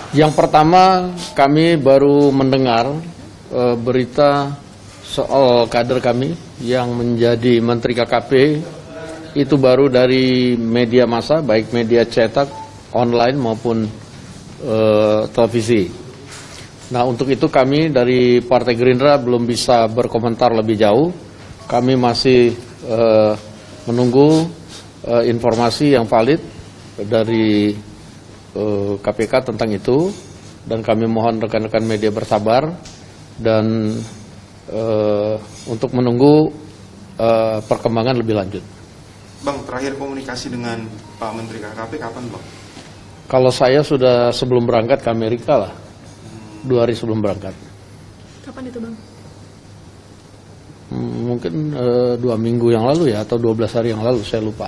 Yang pertama, kami baru mendengar berita soal kader kami yang menjadi Menteri KKP itu baru dari media massa, baik media cetak, online maupun televisi. Nah, untuk itu kami dari Partai Gerindra belum bisa berkomentar lebih jauh. Kami masih menunggu informasi yang valid dari KPK tentang itu, dan kami mohon rekan-rekan media bersabar dan untuk menunggu perkembangan lebih lanjut. Bang, terakhir komunikasi dengan Pak Menteri KKP kapan, Bang? Kalau saya sudah sebelum berangkat ke Amerika lah, 2 hari sebelum berangkat. Kapan itu, Bang? Mungkin 2 minggu yang lalu ya, atau 12 hari yang lalu, saya lupa.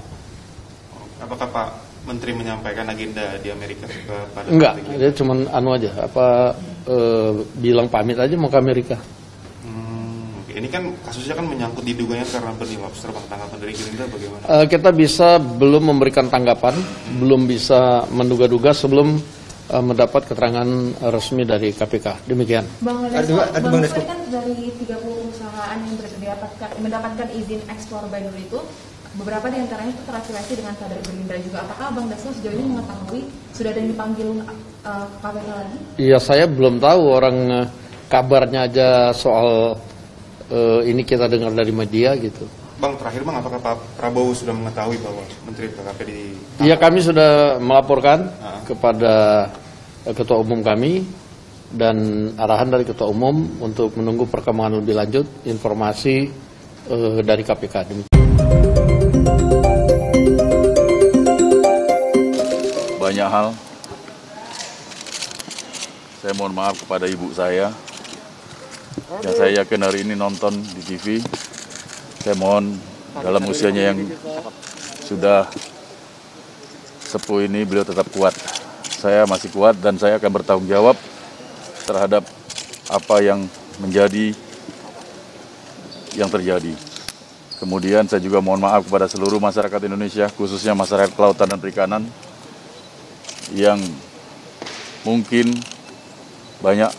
Apakah Pak Menteri menyampaikan agenda di Amerika kepada? Enggak, dia cuma aja, bilang pamit aja mau ke Amerika. Ini kan kasusnya kan menyangkut diduga karena benih lobster, Bang. Tanggapan dari Gerindra bagaimana? Kita belum memberikan tanggapan, belum bisa menduga-duga sebelum mendapat keterangan resmi dari KPK. Demikian. Bang Dasko, kan dari 30 perusahaan yang mendapatkan izin ekspor badur itu, beberapa di antaranya itu terafiliasi dengan kader Gerindra juga. Apakah Bang Dasko sejauh ini mengetahui sudah ada yang dipanggil KPK lagi? Iya, saya belum tahu, orang kabarnya aja soal ini kita dengar dari media gitu. Bang, terakhir Bang, apakah Pak Prabowo sudah mengetahui bahwa Menteri KKP di... Iya, kami sudah melaporkan kepada Ketua Umum kami dan arahan dari Ketua Umum untuk menunggu perkembangan lebih lanjut informasi dari KPK. Banyak hal. Saya mohon maaf kepada ibu saya yang saya yakin hari ini nonton di TV. Saya mohon dalam usianya yang sudah sepuh ini beliau tetap kuat. Saya masih kuat dan saya akan bertanggung jawab terhadap apa yang terjadi. Kemudian saya juga mohon maaf kepada seluruh masyarakat Indonesia, khususnya masyarakat kelautan dan perikanan yang mungkin banyak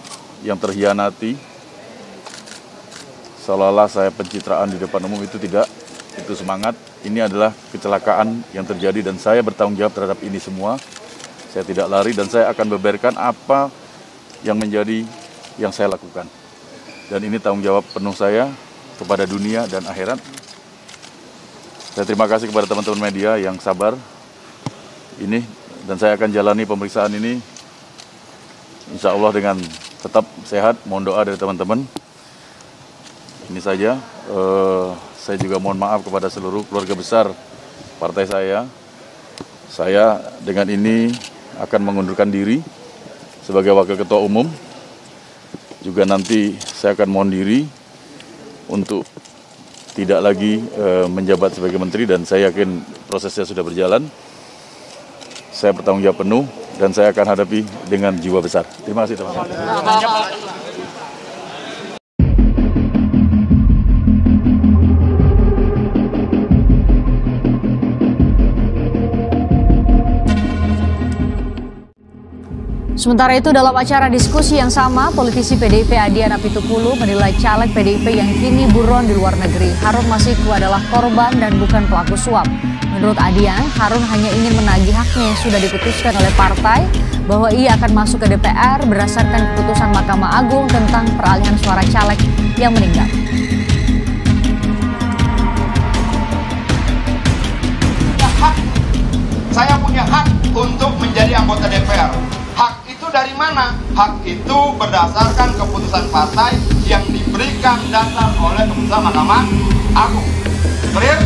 yang terhianati. Seolah-olah saya pencitraan di depan umum, itu tidak, itu semangat. Ini adalah kecelakaan yang terjadi dan saya bertanggung jawab terhadap ini semua. Saya tidak lari dan saya akan beberkan apa yang menjadi yang saya lakukan. Dan ini tanggung jawab penuh saya kepada dunia dan akhirat. Saya terima kasih kepada teman-teman media yang sabar ini, dan saya akan jalani pemeriksaan ini insya Allah dengan tetap sehat. Mohon doa dari teman-teman. Ini saja, saya juga mohon maaf kepada seluruh keluarga besar partai saya. Saya dengan ini akan mengundurkan diri sebagai Wakil Ketua Umum. Juga nanti saya akan mohon diri untuk tidak lagi menjabat sebagai Menteri, dan saya yakin prosesnya sudah berjalan. Saya bertanggung jawab penuh dan saya akan hadapi dengan jiwa besar. Terima kasih teman-teman. Sementara itu, dalam acara diskusi yang sama, politisi PDIP Adian Apitupulu menilai caleg PDIP yang kini buron di luar negeri. Harun Masiku adalah korban dan bukan pelaku suap. Menurut Adian, Harun hanya ingin menagih haknya yang sudah diputuskan oleh partai bahwa ia akan masuk ke DPR berdasarkan keputusan Mahkamah Agung tentang peralihan suara caleg yang meninggal. Saya punya hak untuk menjadi anggota DPR. Hak itu dari mana? Hak itu berdasarkan keputusan partai yang diberikan dasar oleh keputusan Mahkamah Agung. Clear?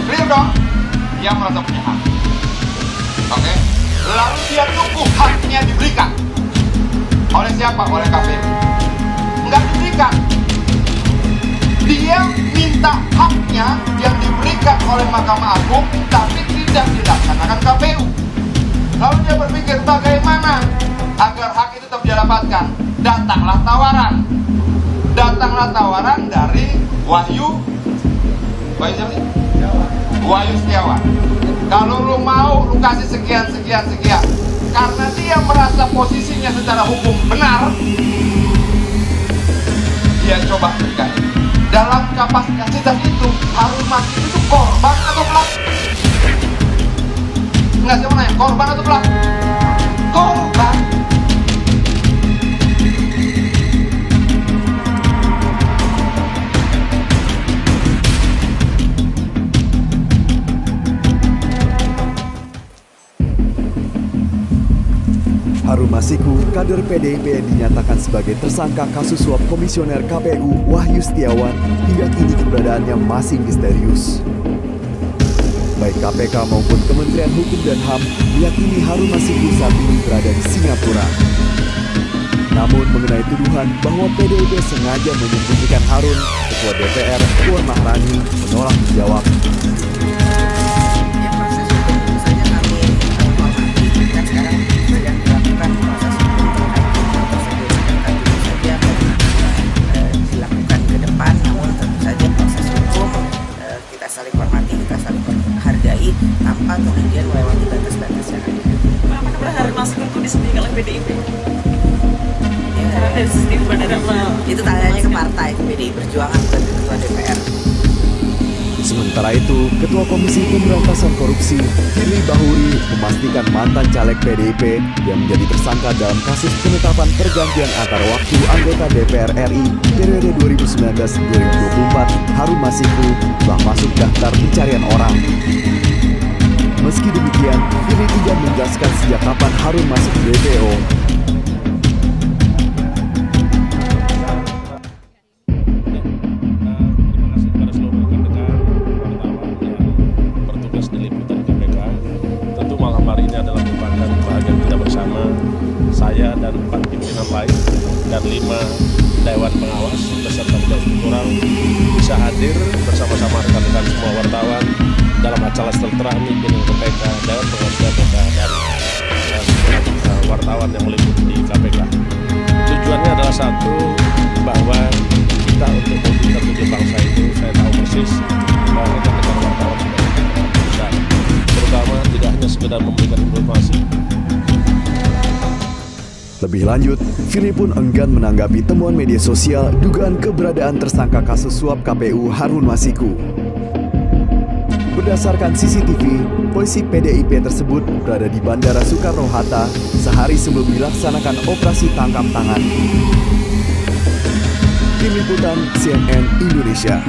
Clear dong? Dia merasa punya hak. Oke? Lalu dia tunggu haknya diberikan. Oleh siapa? Oleh KPU. Enggak diberikan. Dia minta haknya yang diberikan oleh Mahkamah Agung, tapi tidak dilaksanakan KPU. Lalu dia berpikir bagaimana agar hak itu tetap dia dapatkan. Datanglah tawaran. Datanglah tawaran dari Wahyu Setiawan. Kalau lu mau, lu kasih sekian. Karena dia merasa posisinya secara hukum benar, dia coba berikan. Dalam kapasitas itu, Harun Masiku itu korban atau pelaku? Enggak, siapa nanya, korban atau pelaku? Korban. Harun Masiku, kader PDIP yang dinyatakan sebagai tersangka kasus suap Komisioner KPU Wahyu Setiawan, hingga kini keberadaannya masih misterius. Baik KPK maupun Kementerian Hukum dan HAM meyakini Harun Masiku saat ini berada di Singapura. Namun mengenai tuduhan bahwa PDIP sengaja menyembunyikan Harun, Ketua DPR Puan Maharani menolak menjawab. Tanpa kemudian melewati batas-batas yang ada. Apakah Harun Masiku itu disembunyikan oleh PDIP? Karena dari sistem itu tanyanya ke partai PDI Perjuangan dan Ketua DPR. Sementara itu, Ketua Komisi Pemberantasan Korupsi, Firly Bahuri, memastikan mantan caleg PDIP yang menjadi tersangka dalam kasus penetapan pergantian antar waktu anggota DPR RI periode 2019-2024, Harun Masiku, telah masuk daftar pencarian orang. Meski demikian, Firly tidak menjelaskan sejak kapan Harun masuk DPO. Saya dan 4 pimpinan lain dan 5 Dewan Pengawas beserta Dewan Kurang bisa hadir bersama-sama rekan-rekan semua wartawan dalam acara silaturahmi pimpinan KPK, Dewan Pengawas KPK dan wartawan yang meliput di KPK. Tujuannya adalah satu, bahwa kita untuk mewujudkan tujuan bangsa itu, saya tahu persis bahwa rekan-rekan wartawan sudah besar, terutama tidak hanya sekedar memberikan informasi. Lebih lanjut, Firly pun enggan menanggapi temuan media sosial dugaan keberadaan tersangka kasus suap KPU Harun Masiku. Berdasarkan CCTV, polisi PDIP tersebut berada di Bandara Soekarno-Hatta sehari sebelum dilaksanakan operasi tangkap tangan. Tim Liputan CNN Indonesia.